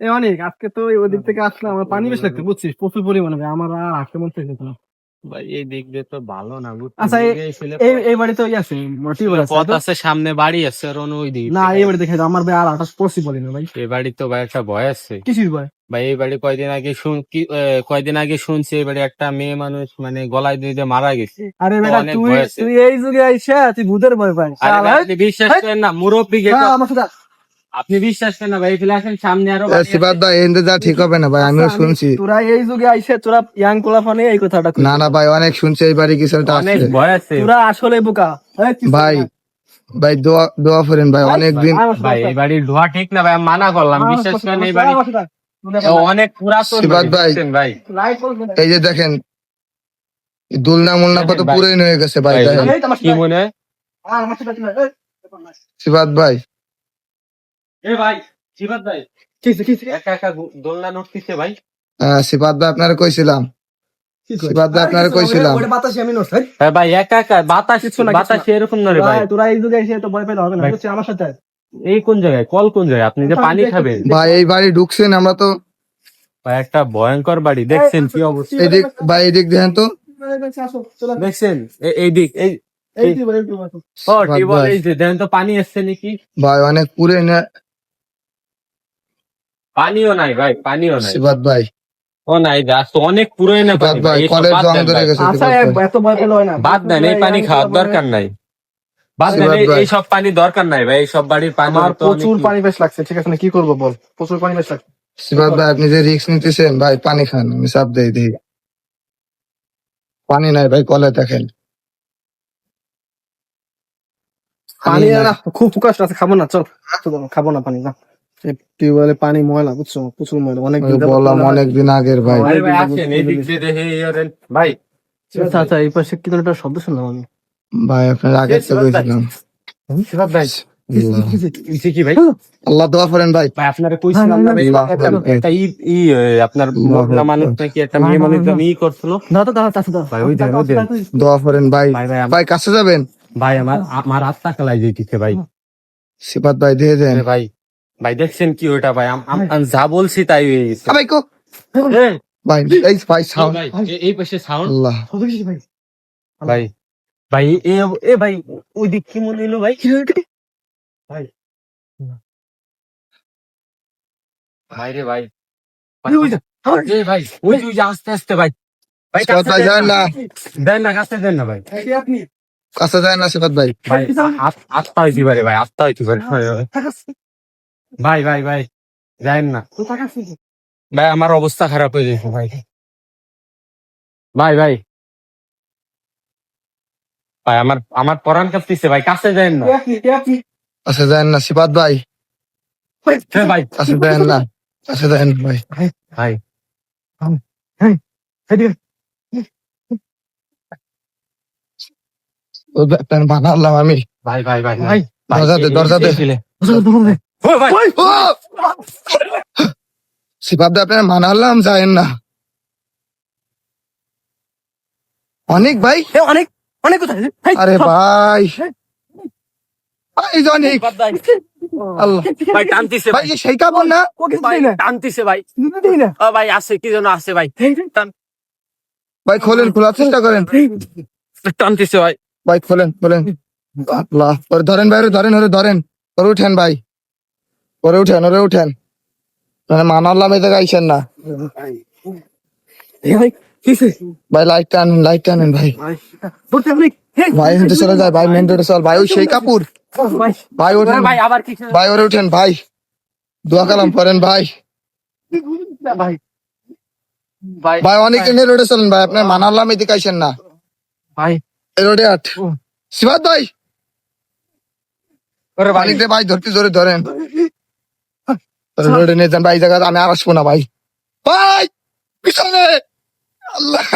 অনেক আজকে তো ওদিক থেকে আসলাম, আমার পানি বেশ লাগছে বুঝছিস, প্রচুর পরিমাণে ভাই, আমার আর হাঁটতে মন চাইছে না। ভাই এই দিক দিয়ে তো ভালো না, আচ্ছা এই বাড়ি তো আছে, টিউবওয়েল আছে পথ তো? আছে, সামনে বাড়ি আছে, আর ওই দিক না এই বাড়ি দেখে দাও, আমার ভাই আর আঠাশ পসিবল না ভাই। এই বাড়ি তো ভাই একটা ভয় আছে কিছুই ভাই। ভাই। এই বাড়ি কয়দিন আগে শুনছি এই বাড়ি একটা মেয়ে মানুষ মানে গলায় দিয়ে মারা গেছে। আরে তো বেটা অনেক তুই ভয় আছে। তুই এই যুগে আইসা তুই ভূতের ভয় পাই? আরে ভাই, আপনি বিশ্বাস করেন না, মুরব্বী আমার সাথে আপনি বিশ্বাস করেন না ভাই, ফেলে আসেন সামনে আরো সিবাত ভাই এনতে যা ঠিক হবে না ভাই, আমিও শুনছি। তোরা এই যুগে আইসা তোরা ইয়াং কোলাফানে এই কথাটা না না ভাই, অনেক শুনছি এই বাড়ি কিছু একটা অনেক আছে ভয় আছে তোরা আসলে বোকা। ভাই। ভাই দোয়া দোয়া করেন ভাই, অনেক দিন ভাই। এই বাড়ির ধোয়া ঠিক না ভাই, আমি মানা করলাম, বিশ্বাস করেন এই বাড়ি অনেক পুরাতন সিবাত ভাই। ভাই। এই যে দেখেন দুলনা মুলনা কত ভাই। পুরাই হয়ে গেছে ভাই, দেখেন কি মনে হয় সিবাত ভাই। এ ভাই শিবাত ভাই, একা একা দোলনা নড়তিছে ভাই। সিবাত ভাই আপনারা কইছিলাম, সিবাত ভাই আপনারা কইছিলাম। হ্যাঁ ভাই, একা একা বাতাস বাতাস এরকম নড়ে ভাই। তোরা এই যুগে এসে তো ভয় পেতে হবে না, ভাই। বুঝছিস? আমার সাথে এই কোন জায়গায় কল, কোন জায়গায় আপনি যে পানি খাবেন ভাই এই বাড়ি ঢুকছেন আমরা তো, ভাই? একটা ভয়ঙ্কর বাড়ি, দেখছেন কি অবস্থা? এদিক ভাই এদিক দেখেন তো। দেখছেন এই দিক এই ও টিউবওয়েল, এই যে দেখেন তো পানি আসছে নাকি? ভাই অনেক পুরে না পানিও নাই ভাই, পানিও নাই। সিবাত ভাই। ও নাই, জাস্ট অনেক পুরোই না সিবাত পানি ভাই ভাই। এইসব কলের বাদ জং দেন ধরে ভাই। গেছে আচ্ছা সিবাত ভাই। এত ভয় পেলে হয় না, বাদ দেন, এই পানি খাওয়ার দরকার নাই। বাদ দেন, সিবাত ভাই। এইসব পানি দরকার নাই ভাই, এইসব বাড়ির পানি আমার তো প্রচুর অনেক- পানি বেশ লাগছে, ঠিক আছে না? কি করবো বল, প্রচুর পানি বেশ লাগছে। সিবাত ভাই আপনি যে রিস্ক নিতেছেন ভাই, পানি খান, আমি চাপ দেই দিই। পানি নাই ভাই, কলে দেখেন পানি নাই। না, খুব কষ্ট আছে, খাবো না, চল খাবো না পানি না। টিউবওয়েলে পানি ময়লা, বুঝছো? প্রচুর ময়লা, অনেক দিন যাবত বললাম ময়লা হয়। অনেকদিন আগের ভাই। আরে ভাই আসেন, এই দিক দিয়ে দেখে ইয়ে ভাই। আচ্ছা আচ্ছা, এই পাশে কি একটা শব্দ শুনলাম আমি। ভাই আপনার আগে তো কইছিলাম। শিবাত ভাই, আল্লাহ। কিসে কি ভাই? আল্লাহ দোয়া করেন ভাই। ভাই আপনারা কইছিলাম না ভাই, আল্লাহ একটা আপনার মহিলা মানুষ নাকি একটা মেয়ে মানুষ আমি করছিল দাও তো, দাও চাচা, দাও ভাই। ওই দেন, ওই দেন। দোয়া করেন ভাই। ভাই ভাই ভাই কাছে যাবেন? ভাই আমার আত্মা কালাই যেতেছে ভাই। সিবাত ভাই দিয়ে দেন। আরে ভাই, ভাই দেখছেন কি ওটা ভাই? আমি যা বলছি তাই হয়ে গেছে। ভাই কো এ, ভাই এই ভাই সাউন্ড। ভাই, এই পাশে সাউন্ড আল্লাহ ভাই। ভাই এ ভাই, ওই দিক কি মনে হলো ভাই? ভাই ভাই রে ভাই, এ ভাই ওই যে আস্তে আস্তে ভাই। ভাই সিবাত কাছে ভাই যান না, দেন না, কাছে দেন না ভাই। আপনি কাছে যায় না সিবাত ভাই। ভাই আত্মা হইতে পারে ভাই, আত্মা হইতে পারে ভাই। ভাই ভাই যাই না ভাই, আমার অবস্থা খারাপ হয়ে যাচ্ছে ভাই। ভাই ভাই ভাই, আমার পরাণ কাঁপতেছে ভাই, কাছে যাই না। কাছে যায় না সিবাত ভাই, এ ভাই কাছে যায় না, কাছে যায় না ভাই। ভাই ও ব্যাপার বানালাম আমি। ভাই ভাই ভাই ভাই, দরজা দে, দরজা দে। ও ভাই ও! সিবাত ভাই আপনার মানালাম, যায়েন না। অনেক ভাই, অনেক অনেক কোথায়? আরে ভাই ভাই অনেক। আল্লাহ ভাই টানতিছে ভাই ভাই, সেই কাপড় না ভাই টানতিছে ভাই। ও ভাই আছে, কি যেন আছে ভাই, ভাই, খোলেন, খোলার চেষ্টা করেন টানতিছে ভাই। ভাই, খোলেন খোলেন। আল্লাহ ওরে ধরেন ভাই, ওরে ধরেন, ওরে ধরেন, ওরে উঠেন ভাই, ওরে উঠেন, ওরে উঠেন। মানে মানালাম এই জায়গায় আইসেন না ভাই। লাইট টানেন, লাইট টানেন ভাই। ভাই হেঁটে চলে যায় ভাই, মেন রোডে চল ভাই, ওই সেই কাপুর ভাই, ওঠেন ভাই আবার কিছু ভাই, ওরে উঠেন ভাই, দোয়া কালাম করেন ভাই। ভাই ভাই ভাই অনেক এনে রোডে চলেন ভাই, আপনার মানালাম এদিকে আইসেন না ভাই। এই রোডে আট। সিবাত ভাই ওরে ভাই পানিতে ভাই ধরতে জোরে ধরেন, রোডে নিয়ে যান ভাই, এই জায়গা আমি আর আসবো না ভাই। ভাই পিছনে, আল্লাহ